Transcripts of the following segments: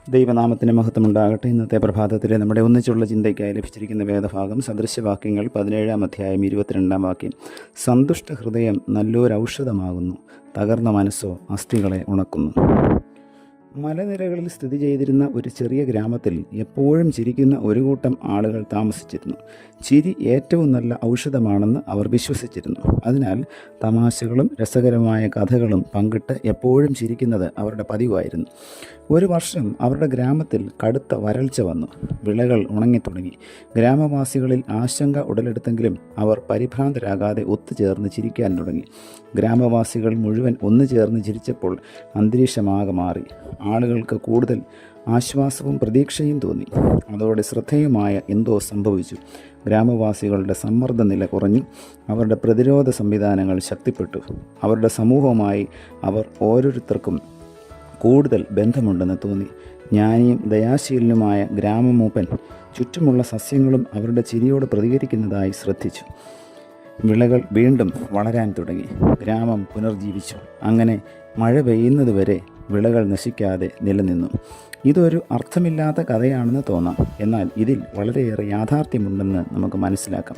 ദൈവനാമത്തിന് മഹത്വമുണ്ടാകട്ടെ. ഇന്നത്തെ പ്രഭാതത്തിലെ നമ്മുടെ ഒന്നിച്ചുള്ള ചിന്തയ്ക്കായി ലഭിച്ചിരിക്കുന്ന വേദഭാഗം സദൃശ്യവാക്യങ്ങൾ 17-ാം അധ്യായം 22-ാം വാക്യം. സന്തുഷ്ട ഹൃദയം നല്ലൊരൗഷധമാകുന്നു, തകർന്ന മനസ്സോ അസ്ഥികളെ ഉണക്കുന്നു. മലനിരകളിൽ സ്ഥിതി ചെയ്തിരുന്ന ഒരു ചെറിയ ഗ്രാമത്തിൽ എപ്പോഴും ചിരിക്കുന്ന ഒരു കൂട്ടം ആളുകൾ താമസിച്ചിരുന്നു. ചിരി ഏറ്റവും നല്ല ഔഷധമാണെന്ന് അവർ വിശ്വസിച്ചിരുന്നു. അതിനാൽ തമാശകളും രസകരമായ കഥകളും പങ്കിട്ട് എപ്പോഴും ചിരിക്കുന്നത് അവരുടെ പതിവായിരുന്നു. ഒരു വർഷം അവരുടെ ഗ്രാമത്തിൽ കടുത്ത വരൾച്ച വന്നു. വിളകൾ ഉണങ്ങിത്തുടങ്ങി. ഗ്രാമവാസികളിൽ ആശങ്ക ഉടലെടുത്തെങ്കിലും അവർ പരിഭ്രാന്തരാകാതെ ഒത്തുചേർന്ന് ചിരിക്കാൻ തുടങ്ങി. ഗ്രാമവാസികൾ മുഴുവൻ ഒന്നു ചേർന്ന് ചിരിച്ചപ്പോൾ അന്തരീക്ഷമാകെ മാറി. ആളുകൾക്ക് കൂടുതൽ ആശ്വാസവും പ്രതീക്ഷയും തോന്നി. അതോടെ ശ്രദ്ധേയമായ എന്തോ സംഭവിച്ചു. ഗ്രാമവാസികളുടെ സമ്മർദ്ദ നില കുറഞ്ഞു. അവരുടെ പ്രതിരോധ സംവിധാനങ്ങൾ ശക്തിപ്പെട്ടു. അവരുടെ സമൂഹവുമായി അവർ ഓരോരുത്തർക്കും കൂടുതൽ ബന്ധമുണ്ടെന്ന് തോന്നി. ജ്ഞാനിയും ദയാശീലനുമായ ഗ്രാമമൂപ്പൻ ചുറ്റുമുള്ള സസ്യങ്ങളും അവരുടെ ചിരിയോട് പ്രതികരിക്കുന്നതായി ശ്രദ്ധിച്ചു. വിളകൾ വീണ്ടും വളരാൻ തുടങ്ങി. ഗ്രാമം പുനർജീവിച്ചു. അങ്ങനെ മഴ പെയ്യുന്നതുവരെ വിളകൾ നശിക്കാതെ നിലനിന്നു. ഇതൊരു അർത്ഥമില്ലാത്ത കഥയാണെന്ന് തോന്നാം. എന്നാൽ ഇതിൽ വളരെയേറെ യാഥാർത്ഥ്യമുണ്ടെന്ന് നമുക്ക് മനസ്സിലാക്കാം.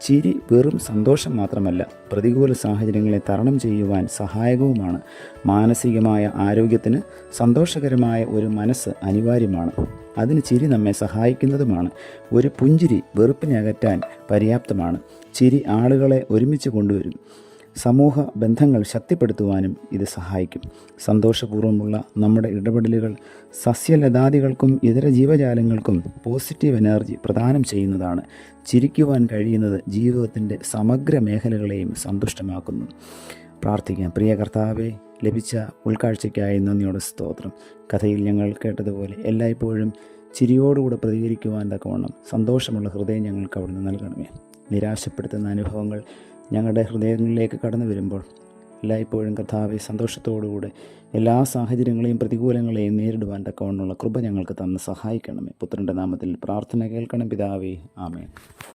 ചിരി വെറും സന്തോഷം മാത്രമല്ല, പ്രതികൂല സാഹചര്യങ്ങളെ തരണം ചെയ്യുവാൻ സഹായകവുമാണ്. മാനസികമായ ആരോഗ്യത്തിന് സന്തോഷകരമായ ഒരു മനസ്സ് അനിവാര്യമാണ്. അതിന് ചിരി നമ്മെ സഹായിക്കുന്നതുമാണ്. ഒരു പുഞ്ചിരി വെറുപ്പിനെ അകറ്റാൻ പര്യാപ്തമാണ്. ചിരി ആളുകളെ ഒരുമിച്ച് കൊണ്ടുവരും. സമൂഹ ബന്ധങ്ങൾ ശക്തിപ്പെടുത്തുവാനും ഇത് സഹായിക്കും. സന്തോഷപൂർവ്വമുള്ള നമ്മുടെ ഇടപെടലുകൾ സസ്യലതാദികൾക്കും ഇതര ജീവജാലങ്ങൾക്കും പോസിറ്റീവ് എനർജി പ്രദാനം ചെയ്യുന്നതാണ്. ചിരിക്കുവാൻ കഴിയുന്നത് ജീവിതത്തിൻ്റെ സമഗ്ര മേഖലകളെയും സന്തുഷ്ടമാക്കുന്നു. പ്രാർത്ഥിക്കാം. പ്രിയ കർത്താവേ, ലഭിച്ച ഉൾക്കാഴ്ചയ്ക്കായി നന്ദിയോടെ സ്തോത്രം. കഥയിൽ ഞങ്ങൾ കേട്ടതുപോലെ എല്ലായ്പ്പോഴും ചിരിയോടുകൂടെ പ്രതികരിക്കുവാൻ തക്കവണ്ണം സന്തോഷമുള്ള ഹൃദയം ഞങ്ങൾക്ക് അവിടുന്ന് നൽകണമേ. നിരാശപ്പെടുത്തുന്ന അനുഭവങ്ങൾ ഞങ്ങളുടെ ഹൃദയങ്ങളിലേക്ക് കടന്നു വരുമ്പോൾ എല്ലായ്പ്പോഴും കർത്താവെ സന്തോഷത്തോടുകൂടെ എല്ലാ സാഹചര്യങ്ങളെയും പ്രതികൂലങ്ങളെയും നേരിടുവാൻ തക്കവണ്ണമുള്ള കൃപ ഞങ്ങൾക്ക് തന്ന് സഹായിക്കണമേ. പുത്രൻ്റെ നാമത്തിൽ പ്രാർത്ഥന കേൾക്കണം പിതാവേ. ആമേൻ.